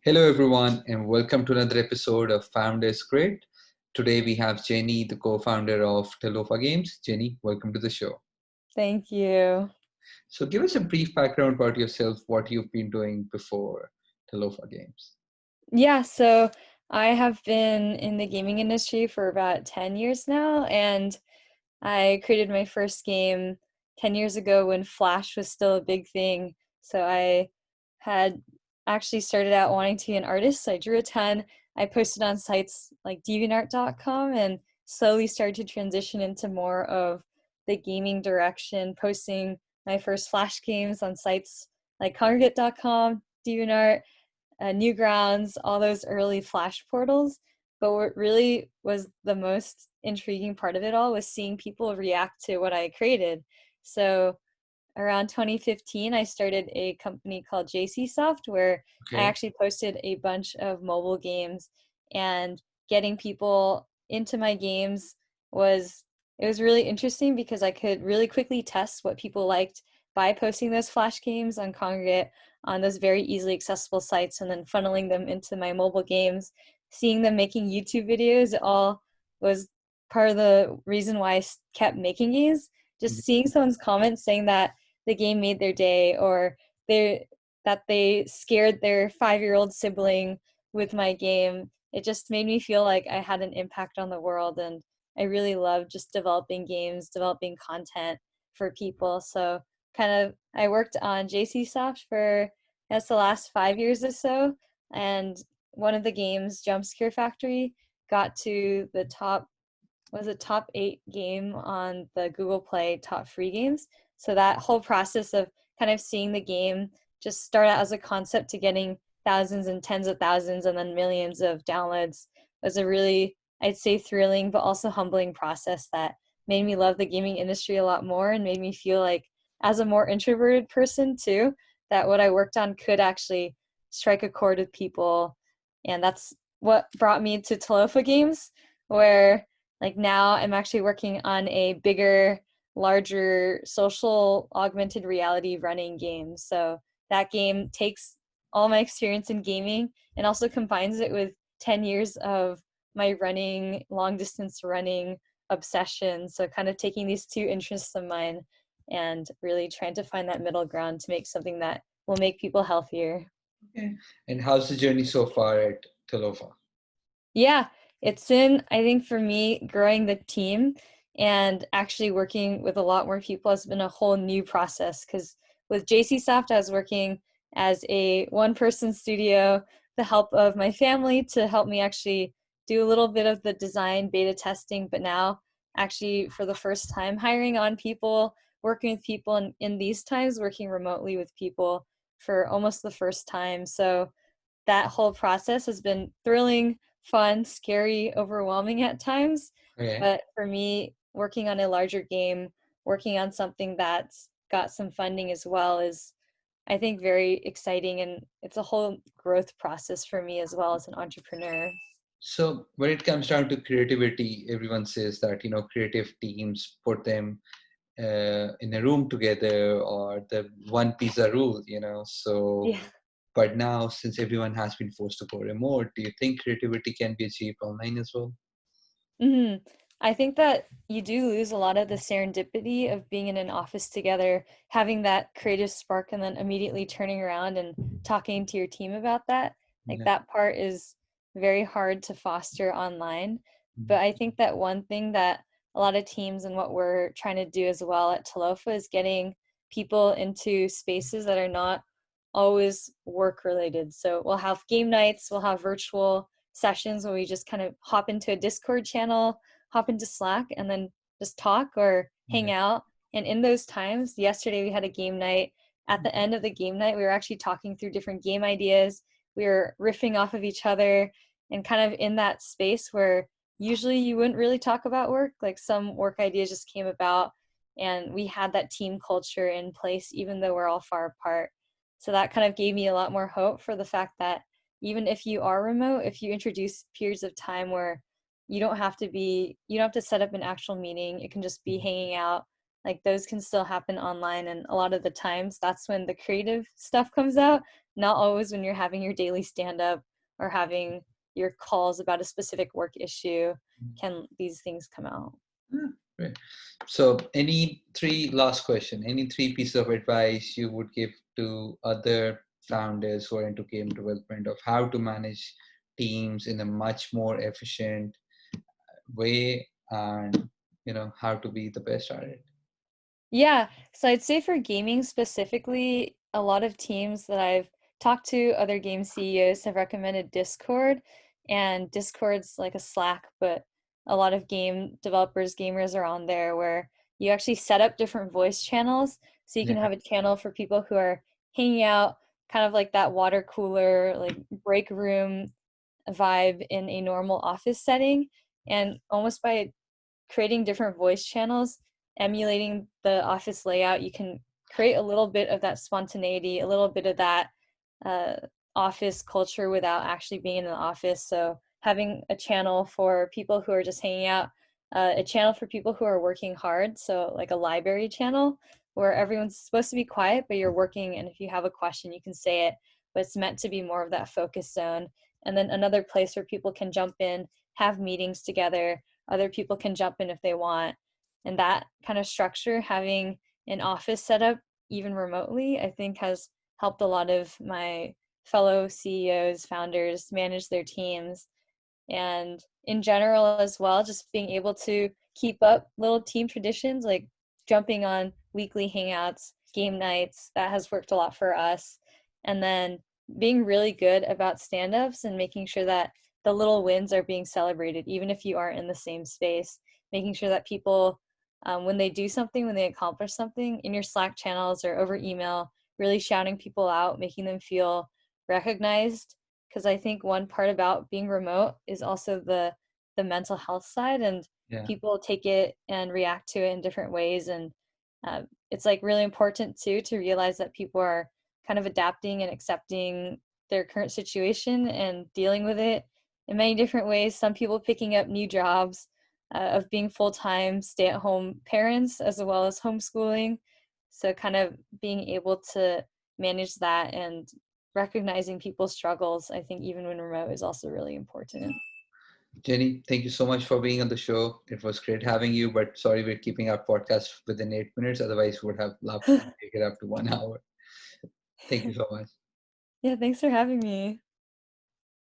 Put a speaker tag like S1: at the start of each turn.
S1: Hello, everyone, and welcome to another episode of Founders Grid. Today we have Jenny, the co-founder of Talofa Games. Jenny, welcome to the show.
S2: Thank you.
S1: So, give us a brief background about yourself, what you've been doing before Talofa Games.
S2: Yeah, so I have been in the gaming industry for about 10 years now, and I created my first game 10 years ago when Flash was still a big thing. So I had actually started out wanting to be an artist. I drew a ton. I posted on sites like deviantart.com and slowly started to transition into more of the gaming direction, posting my first Flash games on sites like congregate.com, DeviantArt, Newgrounds, all those early Flash portals. But what really was the most intriguing part of it all was seeing people react to what I created. So around 2015, I started a company called JCSoft where I
S1: Okay.
S2: actually posted a bunch of mobile games, and getting people into my games was it was really interesting because I could really quickly test what people liked by posting those Flash games on Congregate on those very easily accessible sites and then funneling them into my mobile games, seeing them making YouTube videos. It all was part of the reason why I kept making games. Just seeing someone's comments saying that the game made their day, or they that they scared their 5-year-old sibling with my game. It just made me feel like I had an impact on the world, and I really love just developing games, developing content for people. So I worked on JCSoft for the last 5 years or so, and one of the games, Jump Scare Factory, got to the top 8 game on the Google Play top free games. So that whole process of kind of seeing the game just start out as a concept to getting thousands and tens of thousands and then millions of downloads was a really, I'd say, thrilling but also humbling process that made me love the gaming industry a lot more and made me feel like, as a more introverted person too, that what I worked on could actually strike a chord with people. And that's what brought me to Talofa Games, where like now I'm actually working on a bigger, larger social augmented reality running game. So that game takes all my experience in gaming and also combines it with 10 years of my running, long distance running obsession. So kind of taking these two interests of mine and really trying to find that middle ground to make something that will make people healthier.
S1: Okay. And how's the journey so far at Talofa?
S2: Yeah, it's in, I think for me, growing the team and actually working with a lot more people has been a whole new process, because with JCSoft, I was working as a one-person studio, the help of my family to help me actually do a little bit of the design beta testing, but now actually for the first time hiring on people, working with people, and in these times working remotely with people for almost the first time. So that whole process has been thrilling, fun, scary, overwhelming at times.
S1: Okay.
S2: But for me, working on a larger game, working on something that's got some funding as well is, I think, very exciting. And it's a whole growth process for me as well as an entrepreneur.
S1: So when it comes down to creativity, everyone says that, creative teams put them in a room together, or the one pizza rule, so
S2: Yeah.
S1: but now, since everyone has been forced to go remote, do you think creativity can be achieved online as well?
S2: hmm I think that you do lose a lot of the serendipity of being in an office together, having that creative spark, and then immediately turning around and talking to your team about that. Like
S1: Yeah.
S2: that part is very hard to foster online.
S1: Mhm.
S2: But I think that one thing that a lot of teams and what we're trying to do as well at Talofa is getting people into spaces that are not always work related. So we'll have game nights, we'll have virtual sessions where we just kind of hop into a Discord channel, hop into Slack, and then just talk or hang
S1: Yeah.
S2: out. And in those times, yesterday we had a game night. At the end of the game night, we were actually talking through different game ideas. We were riffing off of each other and kind of in that space where usually you wouldn't really talk about work. Like some work ideas just came about, and we had that team culture in place, even though we're all far apart. So that kind of gave me a lot more hope for the fact that even if you are remote, if you introduce periods of time where you don't have to set up an actual meeting, it can just be hanging out like those can still happen online, and a lot of the times that's when the creative stuff comes out, not always when you're having your daily stand up or having your calls about a specific work issue can these things come out.
S1: Right. So any three last question, any three pieces of advice you would give to other founders who are into game development of how to manage teams in a much more efficient way, and how to be the best at it?
S2: Yeah, so I'd say for gaming specifically, a lot of teams that I've talked to, other game CEOs have recommended Discord, and Discord's like a Slack, but a lot of game developers, gamers are on there where you actually set up different voice channels. So you can
S1: Yeah.
S2: have a channel for people who are hanging out, kind of like that water cooler, like break room vibe in a normal office setting. And almost by creating different voice channels, emulating the office layout, you can create a little bit of that spontaneity, a little bit of that uh, office culture without actually being in the office. So having a channel for people who are just hanging out, a channel for people who are working hard. So like a library channel where everyone's supposed to be quiet, but you're working, and if you have a question, you can say it, but it's meant to be more of that focus zone. And then another place where people can jump in, have meetings together, other people can jump in if they want. And that kind of structure, having an office set up even remotely, I think has helped a lot of my fellow CEOs, founders manage their teams. And in general as well, just being able to keep up little team traditions like jumping on weekly hangouts, game nights, that has worked a lot for us. And then being really good about stand-ups and making sure that the little wins are being celebrated, even if you aren't in the same space, making sure that people, when they do something, when they accomplish something in your Slack channels or over email, really shouting people out, making them feel recognized. Because I think one part about being remote is also the mental health side, and
S1: Yeah.
S2: people take it and react to it in different ways. And it's like really important too to realize that people are kind of adapting and accepting their current situation and dealing with it in many different ways. Some people picking up new jobs of being full-time stay-at-home parents as well as homeschooling. So kind of being able to manage that and recognizing people's struggles, I think even when remote, is also really important.
S1: Jenny, thank you so much for being on the show. It was great having you, but sorry we're keeping our podcast within 8 minutes. Otherwise, we would have loved to take it up to 1 hour. Thank you so much.
S2: Yeah, thanks for having me.